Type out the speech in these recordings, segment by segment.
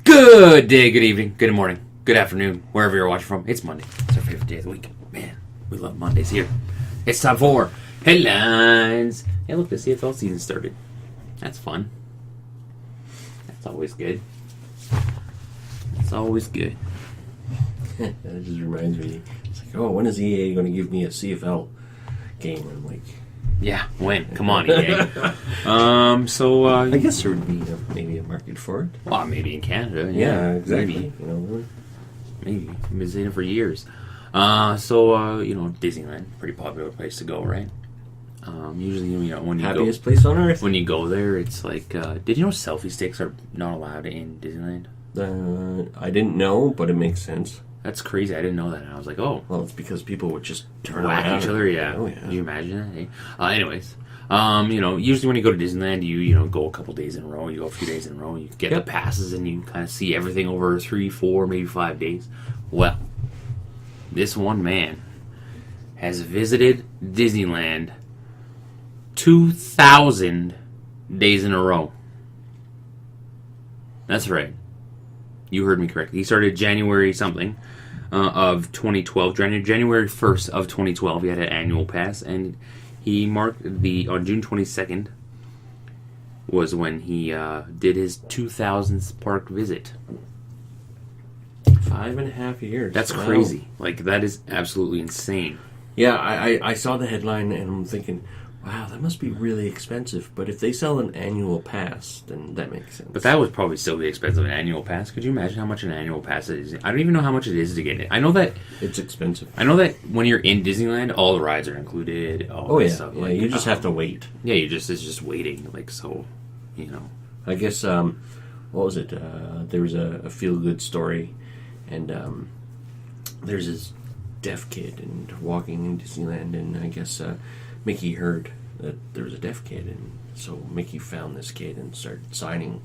Good day, good evening, good morning, good afternoon, wherever you're watching from. It's Monday. It's our favorite day of the week. Man, we love Mondays here. It's time for headlines. Hey, look, the CFL season started. That's fun. That's always good. It's always good. That just reminds me. It's like, oh, when is EA going to give me a CFL game? I'm like, yeah, when? Come on, EA. I guess there would be maybe a market for it. Well, maybe in Canada. Yeah, exactly. Maybe. Maybe. I've been saying it for years. Disneyland, pretty popular place to go, right? Usually, when you Happiest place on earth. When you go there, it's like, did you know selfie sticks are not allowed in Disneyland? I didn't know, but it makes sense. That's crazy. I didn't know that. And I was like, oh. Well, it's because people would just turn whack around. each other, yeah. Oh, yeah. Can you imagine that? Hey? Anyways, usually when you go to Disneyland, you go a couple days in a row, you go a few days in a row, you get the passes, and you kind of see everything over 3, 4, maybe 5 days. Well, this one man has visited Disneyland 2,000 days in a row. That's right. You heard me correctly. He started January something of 2012. January 1st of 2012. He had an annual pass, and he marked on June 22nd was when he did his 2,000th park visit. 5.5 years. That's crazy. Like, that is absolutely insane. Yeah, I saw the headline and I'm thinking, wow, that must be really expensive. But if they sell an annual pass, then that makes sense. But that would probably still be expensive, an annual pass. Could you imagine how much an annual pass is? I don't even know how much it is to get it. I know that it's expensive. I know that when you're in Disneyland, all the rides are included. Stuff. Yeah, you just have to wait. Yeah, it's just waiting. I guess, what was it? There was a feel-good story, and there's this deaf kid and walking in Disneyland, and I guess Mickey heard that there was a deaf kid, and so Mickey found this kid and started signing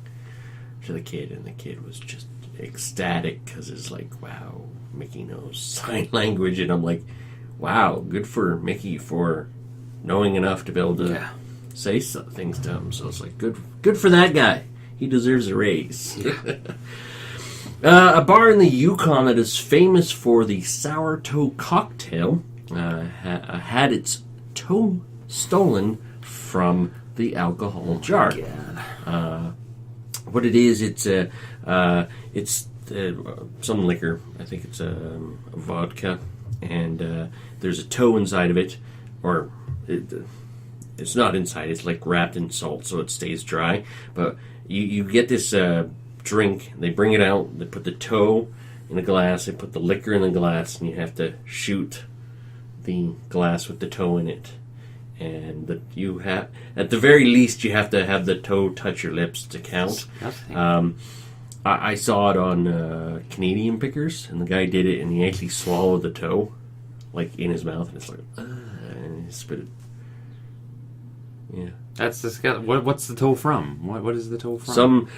to the kid, and the kid was just ecstatic because it's like, wow, Mickey knows sign language, and I'm like, wow, good for Mickey for knowing enough to be able to say things to him. So it's like, good for that guy. He deserves a raise. A bar in the Yukon that is famous for the sour toe cocktail had its toe stolen from the alcohol jar. What it is, it's some liquor. I think it's a vodka, and there's a toe inside of it, or it's not inside. It's like wrapped in salt, so it stays dry. But you get this drink. They bring it out. They put the toe in a glass. They put the liquor in the glass, and you have to shoot the glass with the toe in it. And you have, at the very least, you have to have the toe touch your lips to count. I saw it on Canadian Pickers, and the guy did it, and he actually swallowed the toe, like in his mouth, and it's like, and he spit it. Yeah. That's disgusting. What's the toe from? What is the toe from?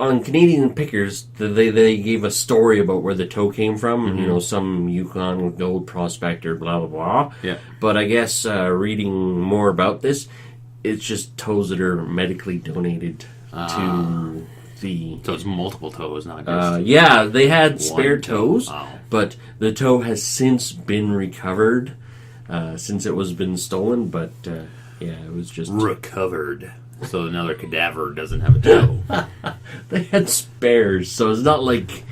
On Canadian Pickers, they gave a story about where the toe came from. Mm-hmm. Some Yukon gold prospector, blah, blah, blah. Yeah. But I guess reading more about this, it's just toes that are medically donated to the... So it's multiple toes, not just... yeah, they had spare toes, oh. But the toe has since been recovered since it was been stolen, but... it was just... recovered. So another cadaver doesn't have a toe. They had spares, so it's not like...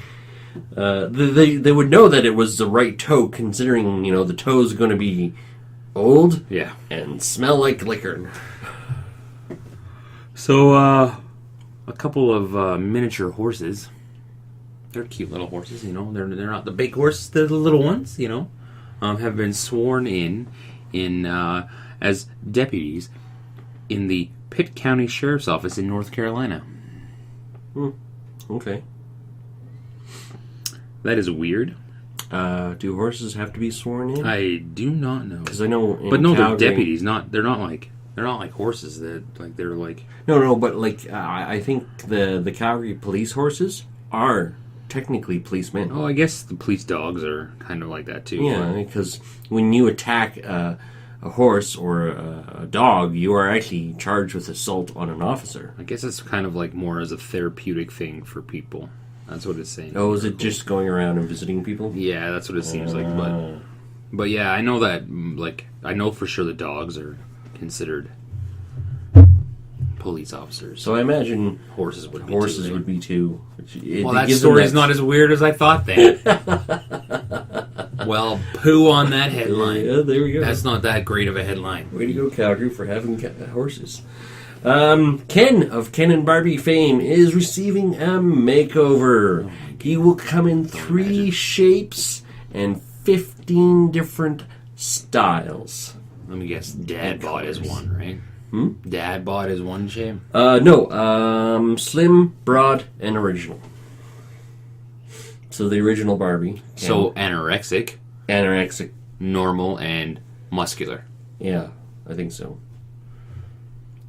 they would know that it was the right toe, considering, the toe's going to be old and smell like liquor. So, a couple of miniature horses. They're cute little horses, They're not the big horses, they're the little ones, have been sworn in as deputies in the Pitt County Sheriff's Office in North Carolina. Okay. That is weird. Do horses have to be sworn in? I do not know. Because I know they're deputies. They're not like horses. They're like No, but I think the Calgary police horses are technically policemen. Oh, I guess the police dogs are kind of like that too. Yeah, because when you attack a a horse or a dog, you are actually charged with assault on an officer. I guess it's kind of like more as a therapeutic thing for people. That's what it's saying. Oh, is it just going around and visiting people? Yeah, that's what it seems like. But yeah, I know that. Like, I know for sure the dogs are considered police officers. So I imagine horses would be horses too. would be too. Well, that story's not as weird as I thought. That. Well, poo on that headline. Yeah, there we go. That's not that great of a headline. Way to go, Calgary, for having horses. Ken of Ken and Barbie fame is receiving a makeover. He will come in 3 shapes and 15 different styles. Let me guess. Dad bought his one, right? Dad bought his one shape? No. Slim, broad, and original. So the original Barbie. Ken. So anorexic, normal, and muscular. Yeah, I think so.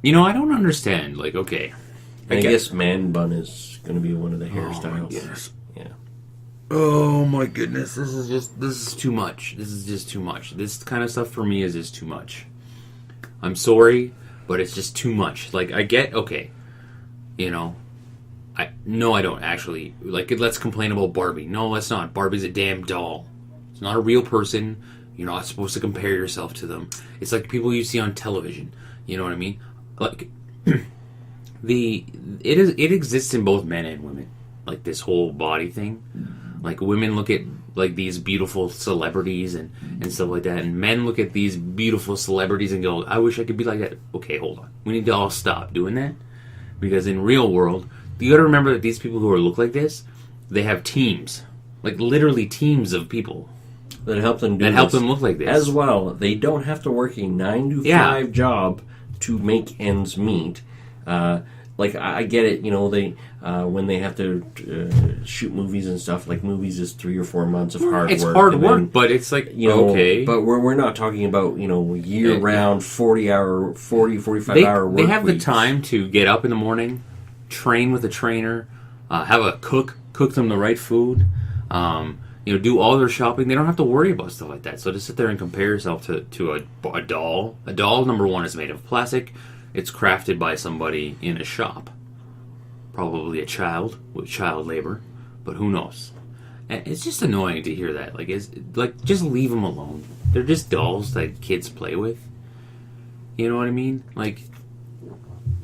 You know, I don't understand. Like, okay. I guess man bun is going to be one of the hairstyles. Oh, my goodness. Yeah. Oh, my goodness. This is too much. This is just too much. This kind of stuff for me is just too much. I'm sorry, but it's just too much. Like, I get, okay, you know, I don't actually. Like, let's complain about Barbie. No, let's not. Barbie's a damn doll. It's not a real person. You're not supposed to compare yourself to them. It's like people you see on television. You know what I mean? Like, it exists in both men and women. Like, this whole body thing. Like, women look at, like, these beautiful celebrities and stuff like that, and men look at these beautiful celebrities and go, I wish I could be like that. Okay, hold on. We need to all stop doing that. Because in real world, you gotta remember that these people who look like this, they have teams. Like, literally teams of people. That help them do help them look like this. As well, they don't have to work a 9 to 5 job to make ends meet. Like, I get it, you know, they when they have to shoot movies and stuff, like, movies is 3 or 4 months of hard work. It's hard work, but it's like, you know, okay. But we're not talking about, you know, year-round, 45-hour work They have weeks. the time to get up in the morning, train with a trainer, have a cook them the right food, you know, do all their shopping. They don't have to worry about stuff like that. So to sit there and compare yourself to a doll. A doll, number one, is made of plastic. It's crafted by somebody in a shop. Probably a child with child labor, but who knows? And it's just annoying to hear that. Like, just leave them alone. They're just dolls that kids play with. You know what I mean? Like,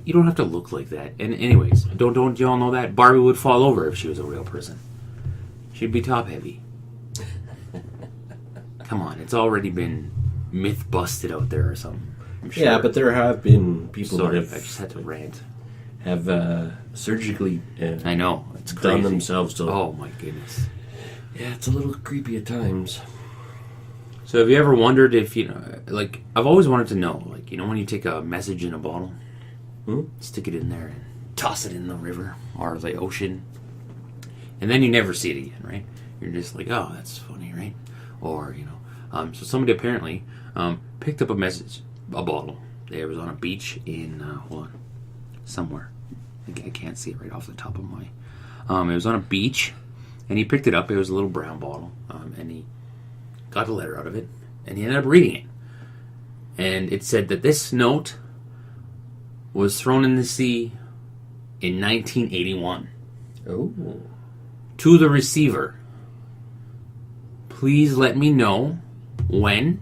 you don't have to look like that. And anyways, don't y'all know that Barbie would fall over if she was a real person? She'd be top heavy. Come on, it's already been myth busted out there or something. I'm sure. Yeah, but there have been people Sorry, that I just had to rant. have surgically I know, it's crazy. done themselves to. Oh my goodness. Yeah, it's a little creepy at times. So have you ever wondered if, you know, like, I've always wanted to know, like, you know when you take a message in a bottle, stick it in there and toss it in the river or the ocean, and then you never see it again, right? You're just like, oh, that's funny, right? Or, you know, so somebody apparently picked up a bottle. It was on a beach in, hold on, somewhere. I can't see it right off the top of my... it was on a beach, and he picked it up. It was a little brown bottle, and he got a letter out of it, and he ended up reading it. And it said that this note was thrown in the sea in 1981. Oh. To the receiver, please let me know when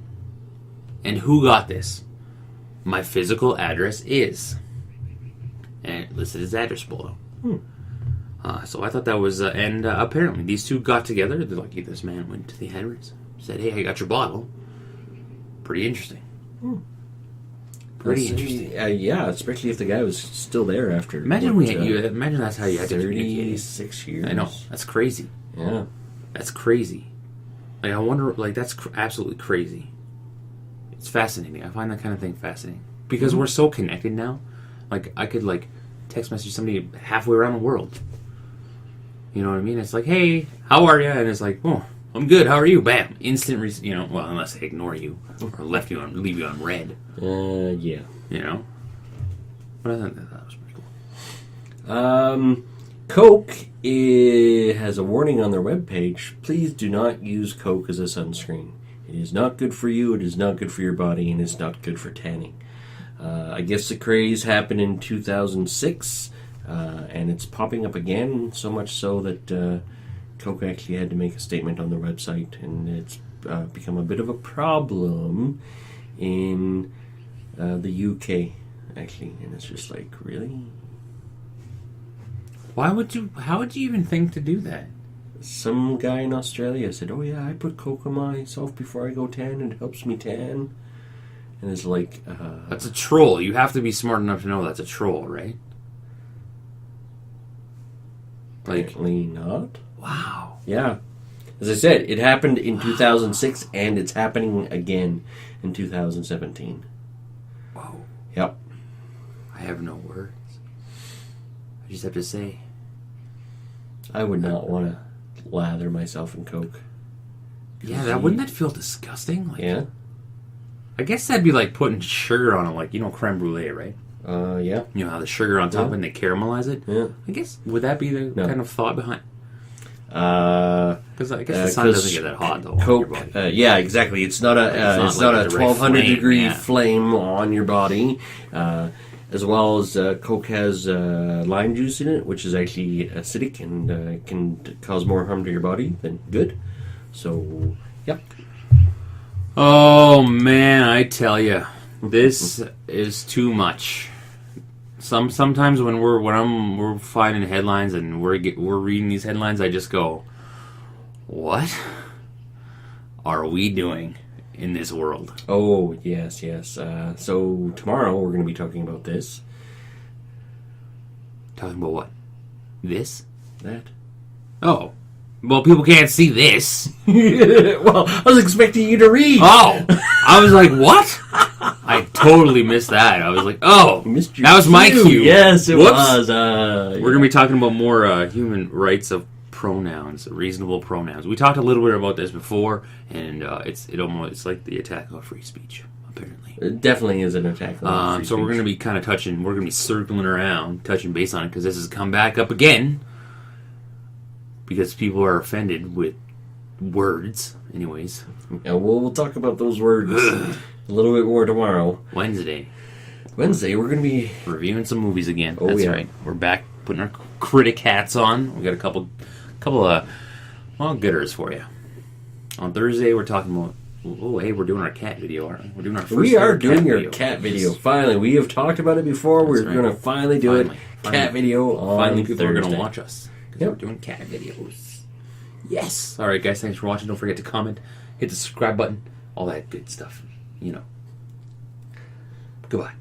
and who got this. My physical address is... And it listed his address below. So I thought that was... and apparently these two got together. They're like, this man went to the address, said, hey, I got your bottle. Pretty interesting. Pretty interesting. Yeah, especially if the guy was still there after... Imagine imagine that's how you had to communicate. 36 years. I know. That's crazy. Yeah. That's crazy. Like, I wonder... Like, that's absolutely crazy. It's fascinating. I find that kind of thing fascinating. Because we're so connected now. Like, I could, like, text message somebody halfway around the world. You know what I mean? It's like, hey, how are you? And it's like, oh, I'm good. How are you? Bam. Instant, you know, well, unless they ignore you or leave you on red. Yeah. You know? But I thought that was pretty cool. Coke has a warning on their webpage. Please do not use Coke as a sunscreen. It is not good for you, it is not good for your body, and it's not good for tanning. I guess the craze happened in 2006, and it's popping up again, so much so that Coke actually had to make a statement on their website, and it's become a bit of a problem in the UK, actually. And it's just like, really? How would you even think to do that? Some guy in Australia said, "Oh yeah, I put Coke on myself before I go tan, and it helps me tan." And it's like... that's a troll. You have to be smart enough to know that's a troll, right? Apparently not. Wow. Yeah. As I said, it happened in 2006, and it's happening again in 2017. Whoa. Yep. I have no words. I just have to say... I would not want to lather myself in Coke. Yeah, wouldn't that feel disgusting? Like, Yeah. I guess that'd be like putting sugar on it, like, creme brulee, right? Yeah. You know how the sugar on top and they caramelize it? Yeah. I guess, would that be the kind of thought behind? Because I guess the sun doesn't get that hot, though. Coke, on your body. yeah, exactly. It's not a 1200 degree flame, flame on your body. As well as Coke has lime juice in it, which is actually acidic and can cause more harm to your body than good. So, yeah. Oh, man, I tell you. This is too much. Sometimes when we're finding headlines and we're reading these headlines, I just go, what are we doing in this world? Oh, yes. So tomorrow we're going to be talking about this. Talking about what? This? That. Oh. Well, people can't see this. Well, I was expecting you to read. Oh! I was like, what? I totally missed that. I was like, oh, that was my cue. Yes, it was. We're going to be talking about more human rights of pronouns, reasonable pronouns. We talked a little bit about this before, and it's like the attack on free speech, apparently. It definitely is an attack on free so speech. we're going to be kind of we're going to be circling around, touching base on it, because this has come back up again, because people are offended with words, anyways. Yeah, we'll talk about those words a little bit more tomorrow. Wednesday, we're going to be reviewing some movies again. Oh, That's yeah. right. We're back putting our critic hats on. We got a couple of gooders for you. On Thursday, we're talking about. Oh, hey, we're doing our cat video, aren't we? We're doing our first. We are ever doing cat your video. cat video. Finally, we have talked about it before. That's We're right. going to finally do Finally. Cat video on Finally, people are going Thursday. to watch us because Yep. we're doing cat videos. Yes. All right, guys. Thanks for watching. Don't forget to comment, hit the subscribe button, all that good stuff. Goodbye.